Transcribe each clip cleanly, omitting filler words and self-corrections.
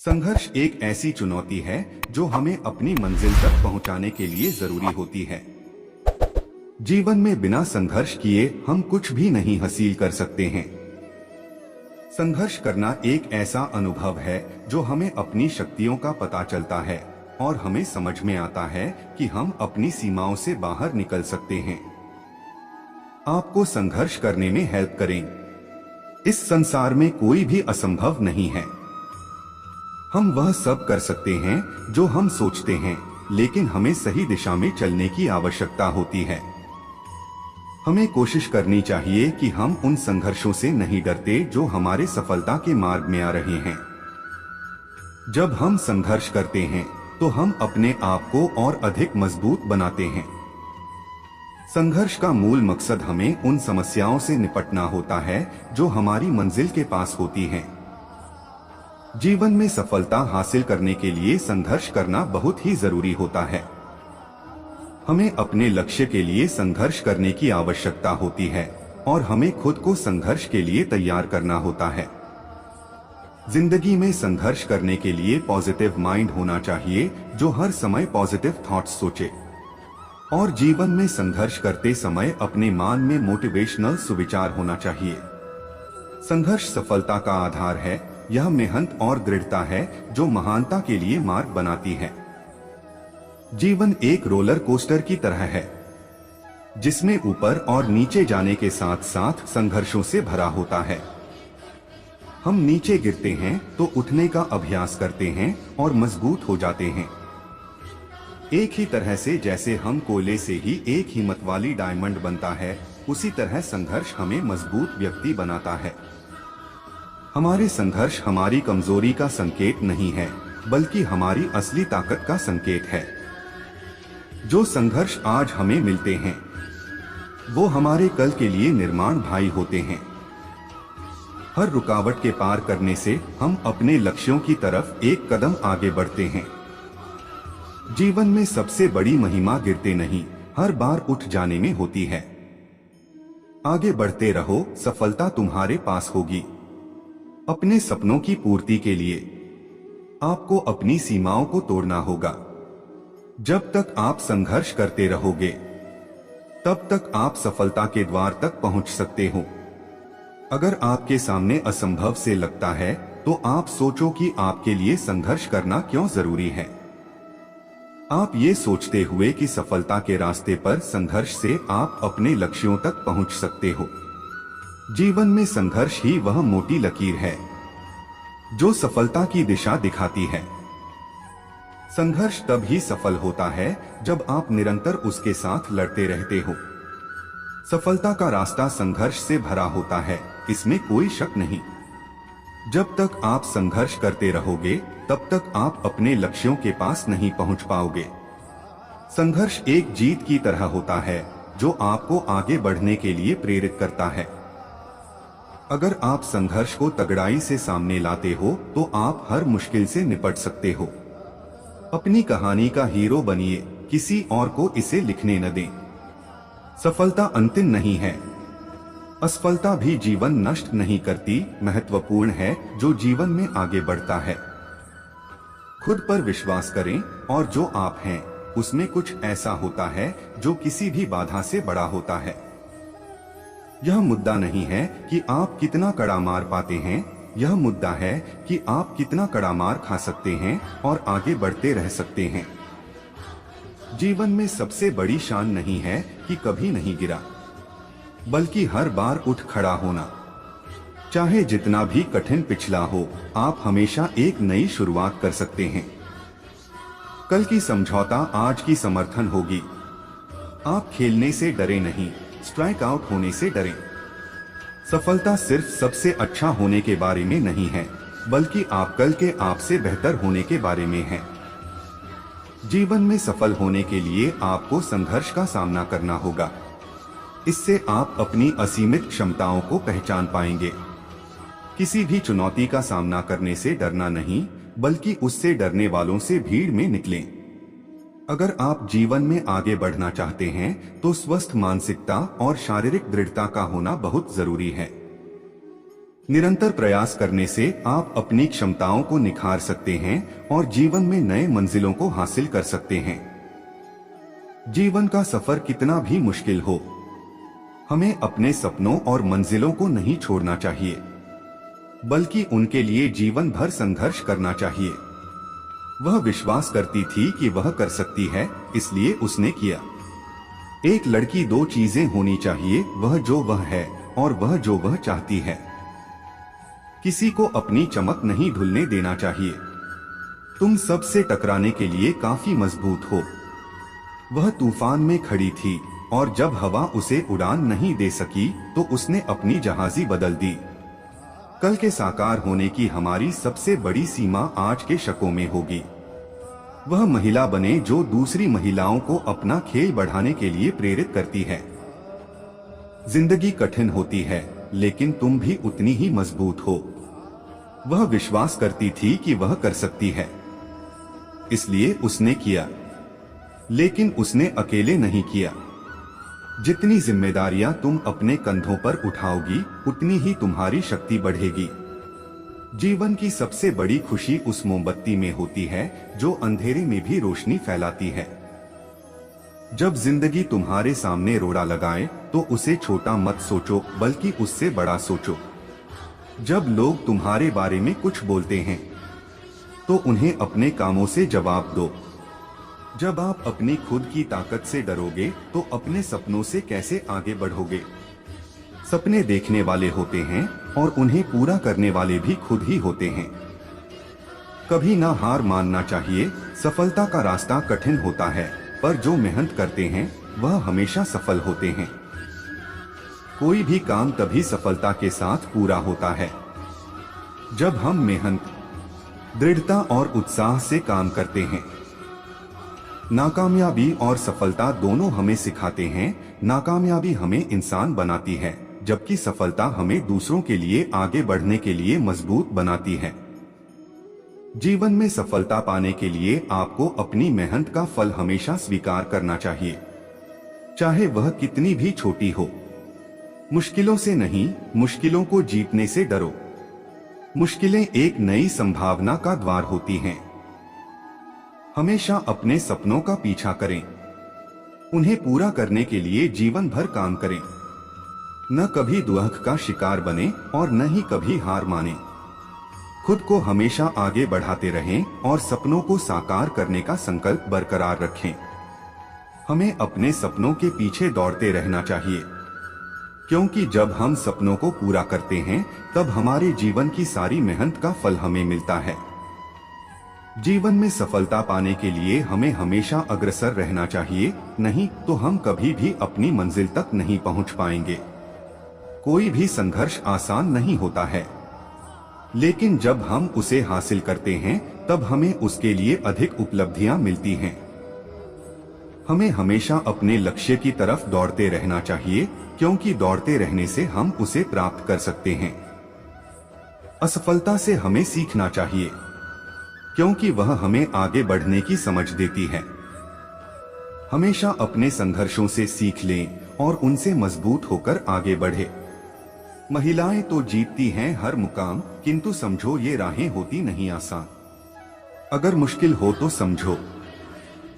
संघर्ष एक ऐसी चुनौती है जो हमें अपनी मंजिल तक पहुंचाने के लिए जरूरी होती है। जीवन में बिना संघर्ष किए हम कुछ भी नहीं हासिल कर सकते हैं। संघर्ष करना एक ऐसा अनुभव है जो हमें अपनी शक्तियों का पता चलता है और हमें समझ में आता है कि हम अपनी सीमाओं से बाहर निकल सकते हैं। आपको संघर्ष करने में हेल्प करें। इस संसार में कोई भी असंभव नहीं है। हम वह सब कर सकते हैं जो हम सोचते हैं, लेकिन हमें सही दिशा में चलने की आवश्यकता होती है। हमें कोशिश करनी चाहिए कि हम उन संघर्षों से नहीं डरते जो हमारे सफलता के मार्ग में आ रहे हैं। जब हम संघर्ष करते हैं तो हम अपने आप को और अधिक मजबूत बनाते हैं। संघर्ष का मूल मकसद हमें उन समस्याओं से निपटना होता है जो हमारी मंजिल के पास होती हैं। जीवन में सफलता हासिल करने के लिए संघर्ष करना बहुत ही जरूरी होता है। हमें अपने लक्ष्य के लिए संघर्ष करने की आवश्यकता होती है और हमें खुद को संघर्ष के लिए तैयार करना होता है। जिंदगी में संघर्ष करने के लिए पॉजिटिव माइंड होना चाहिए जो हर समय पॉजिटिव थॉट्स सोचे, और जीवन में संघर्ष करते समय अपने मन में मोटिवेशनल सुविचार होना चाहिए। संघर्ष सफलता का आधार है। यह मेहनत और दृढ़ता है जो महानता के लिए मार्ग बनाती है। जीवन एक रोलर कोस्टर की तरह है जिसमें ऊपर और नीचे जाने के साथ साथ संघर्षों से भरा होता है। हम नीचे गिरते हैं तो उठने का अभ्यास करते हैं और मजबूत हो जाते हैं। एक ही तरह से जैसे हम कोयले से ही एक हिम्मत वाली डायमंड बनता है, उसी तरह संघर्ष हमें मजबूत व्यक्ति बनाता है। हमारे संघर्ष हमारी कमजोरी का संकेत नहीं है, बल्कि हमारी असली ताकत का संकेत है। जो संघर्ष आज हमें मिलते हैं वो हमारे कल के लिए निर्माण भाई होते हैं। हर रुकावट के पार करने से हम अपने लक्ष्यों की तरफ एक कदम आगे बढ़ते हैं। जीवन में सबसे बड़ी महिमा गिरते नहीं, हर बार उठ जाने में होती है। आगे बढ़ते रहो, सफलता तुम्हारे पास होगी। अपने सपनों की पूर्ति के लिए आपको अपनी सीमाओं को तोड़ना होगा। जब तक आप संघर्ष करते रहोगे तब तक आप सफलता के द्वार तक पहुंच सकते हो। अगर आपके सामने असंभव से लगता है तो आप सोचो कि आपके लिए संघर्ष करना क्यों जरूरी है। आप ये सोचते हुए कि सफलता के रास्ते पर संघर्ष से आप अपने लक्ष्यों तक पहुंच सकते हो। जीवन में संघर्ष ही वह मोटी लकीर है जो सफलता की दिशा दिखाती है। संघर्ष तब ही सफल होता है जब आप निरंतर उसके साथ लड़ते रहते हो। सफलता का रास्ता संघर्ष से भरा होता है, इसमें कोई शक नहीं। जब तक आप संघर्ष करते रहोगे तब तक आप अपने लक्ष्यों के पास नहीं पहुंच पाओगे। संघर्ष एक जीत की तरह होता है जो आपको आगे बढ़ने के लिए प्रेरित करता है। अगर आप संघर्ष को तगड़ाई से सामने लाते हो तो आप हर मुश्किल से निपट सकते हो। अपनी कहानी का हीरो बनिए, किसी और को इसे लिखने न दें। सफलता अंतिम नहीं है, असफलता भी जीवन नष्ट नहीं करती। महत्वपूर्ण है जो जीवन में आगे बढ़ता है। खुद पर विश्वास करें और जो आप हैं उसमें कुछ ऐसा होता है जो किसी भी बाधा से बड़ा होता है। यह मुद्दा नहीं है कि आप कितना कड़ा मार पाते हैं, यह मुद्दा है कि आप कितना कड़ा मार खा सकते हैं और आगे बढ़ते रह सकते हैं। जीवन में सबसे बड़ी शान नहीं है कि कभी नहीं गिरा, बल्कि हर बार उठ खड़ा होना। चाहे जितना भी कठिन पिछला हो, आप हमेशा एक नई शुरुआत कर सकते हैं। कल की समझौता आज की समर्थन होगी। आप खेलने से डरे नहीं, स्ट्राइक आउट होने से डरें। सफलता सिर्फ सबसे अच्छा होने के बारे में नहीं है, बल्कि आप कल के आप से बेहतर होने के बारे में है। जीवन में सफल होने के लिए आपको संघर्ष का सामना करना होगा। इससे आप अपनी असीमित क्षमताओं को पहचान पाएंगे। किसी भी चुनौती का सामना करने से डरना नहीं, बल्कि उससे डरने वालों से भीड़ में निकलें। अगर आप जीवन में आगे बढ़ना चाहते हैं तो स्वस्थ मानसिकता और शारीरिक दृढ़ता का होना बहुत जरूरी है। निरंतर प्रयास करने से आप अपनी क्षमताओं को निखार सकते हैं और जीवन में नए मंजिलों को हासिल कर सकते हैं। जीवन का सफर कितना भी मुश्किल हो, हमें अपने सपनों और मंजिलों को नहीं छोड़ना चाहिए, बल्कि उनके लिए जीवन भर संघर्ष करना चाहिए। वह विश्वास करती थी कि वह कर सकती है, इसलिए उसने किया। एक लड़की दो चीजें होनी चाहिए, वह जो वह है और वह जो वह चाहती है। किसी को अपनी चमक नहीं ढुलने देना चाहिए। तुम सबसे टकराने के लिए काफी मजबूत हो। वह तूफान में खड़ी थी और जब हवा उसे उड़ान नहीं दे सकी तो उसने अपनी जहाजी बदल दी। कल के साकार होने की हमारी सबसे बड़ी सीमा आज के शकों में होगी। वह महिला बने जो दूसरी महिलाओं को अपना खेल बढ़ाने के लिए प्रेरित करती है। जिंदगी कठिन होती है, लेकिन तुम भी उतनी ही मजबूत हो। वह विश्वास करती थी कि वह कर सकती है, इसलिए उसने किया। लेकिन उसने अकेले नहीं किया। जितनी जिम्मेदारियां तुम अपने कंधों पर उठाओगी, उतनी ही तुम्हारी शक्ति बढ़ेगी। जीवन की सबसे बड़ी खुशी उस मोमबत्ती में होती है जो अंधेरे में भी रोशनी फैलाती है। जब जिंदगी तुम्हारे सामने रोड़ा लगाए तो उसे छोटा मत सोचो, बल्कि उससे बड़ा सोचो। जब लोग तुम्हारे बारे में कुछ बोलते हैं तो उन्हें अपने कामों से जवाब दो। जब आप अपनी खुद की ताकत से डरोगे तो अपने सपनों से कैसे आगे बढ़ोगे। सपने देखने वाले होते हैं और उन्हें पूरा करने वाले भी खुद ही होते हैं। कभी ना हार मानना चाहिए। सफलता का रास्ता कठिन होता है, पर जो मेहनत करते हैं वह हमेशा सफल होते हैं। कोई भी काम तभी सफलता के साथ पूरा होता है जब हम मेहनत, दृढ़ता और उत्साह से काम करते हैं। नाकामयाबी और सफलता दोनों हमें सिखाते हैं। नाकामयाबी हमें इंसान बनाती है, जबकि सफलता हमें दूसरों के लिए आगे बढ़ने के लिए मजबूत बनाती है। जीवन में सफलता पाने के लिए आपको अपनी मेहनत का फल हमेशा स्वीकार करना चाहिए, चाहे वह कितनी भी छोटी हो। मुश्किलों से नहीं, मुश्किलों को जीतने से डरो। मुश्किलें एक नई संभावना का द्वार होती हैं। हमेशा अपने सपनों का पीछा करें, उन्हें पूरा करने के लिए जीवन भर काम करें। न कभी दुख का शिकार बने और न ही कभी हार माने। खुद को हमेशा आगे बढ़ाते रहें और सपनों को साकार करने का संकल्प बरकरार रखें। हमें अपने सपनों के पीछे दौड़ते रहना चाहिए, क्योंकि जब हम सपनों को पूरा करते हैं तब हमारे जीवन की सारी मेहनत का फल हमें मिलता है। जीवन में सफलता पाने के लिए हमें हमेशा अग्रसर रहना चाहिए, नहीं तो हम कभी भी अपनी मंजिल तक नहीं पहुंच पाएंगे। कोई भी संघर्ष आसान नहीं होता है, लेकिन जब हम उसे हासिल करते हैं तब हमें उसके लिए अधिक उपलब्धियां मिलती हैं। हमें हमेशा अपने लक्ष्य की तरफ दौड़ते रहना चाहिए, क्योंकि दौड़ते रहने से हम उसे प्राप्त कर सकते हैं। असफलता से हमें सीखना चाहिए, क्योंकि वह हमें आगे बढ़ने की समझ देती है। हमेशा अपने संघर्षों से सीख लें और उनसे मजबूत होकर आगे बढ़े। महिलाएं तो जीतती हैं हर मुकाम, किंतु समझो ये राहें होती नहीं आसान। अगर मुश्किल हो तो समझो,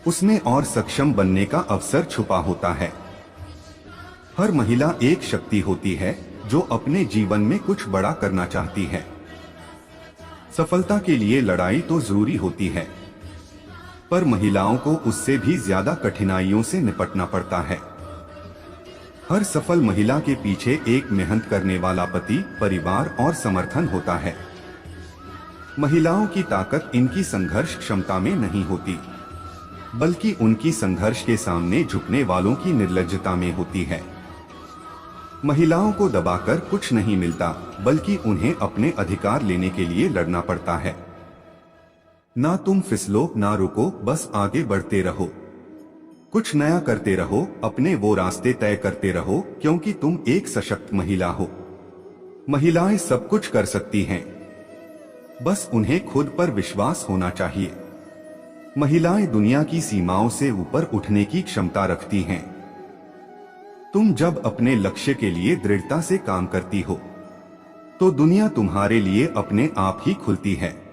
उसमें और सक्षम बनने का अवसर छुपा होता है। हर महिला एक शक्ति होती है जो अपने जीवन में कुछ बड़ा करना चाहती है। सफलता के लिए लड़ाई तो जरूरी होती है, पर महिलाओं को उससे भी ज्यादा कठिनाइयों से निपटना पड़ता है। हर सफल महिला के पीछे एक मेहनत करने वाला पति, परिवार और समर्थन होता है। महिलाओं की ताकत इनकी संघर्ष क्षमता में नहीं होती, बल्कि उनकी संघर्ष के सामने झुकने वालों की निर्लज्जता में होती है। महिलाओं को दबाकर कुछ नहीं मिलता, बल्कि उन्हें अपने अधिकार लेने के लिए लड़ना पड़ता है। ना तुम फिसलो, ना रुको, बस आगे बढ़ते रहो। कुछ नया करते रहो, अपने वो रास्ते तय करते रहो, क्योंकि तुम एक सशक्त महिला हो। महिलाएं सब कुछ कर सकती हैं, बस उन्हें खुद पर विश्वास होना चाहिए। महिलाएं दुनिया की सीमाओं से ऊपर उठने की क्षमता रखती हैं। तुम जब अपने लक्ष्य के लिए दृढ़ता से काम करती हो, तो दुनिया तुम्हारे लिए अपने आप ही खुलती है।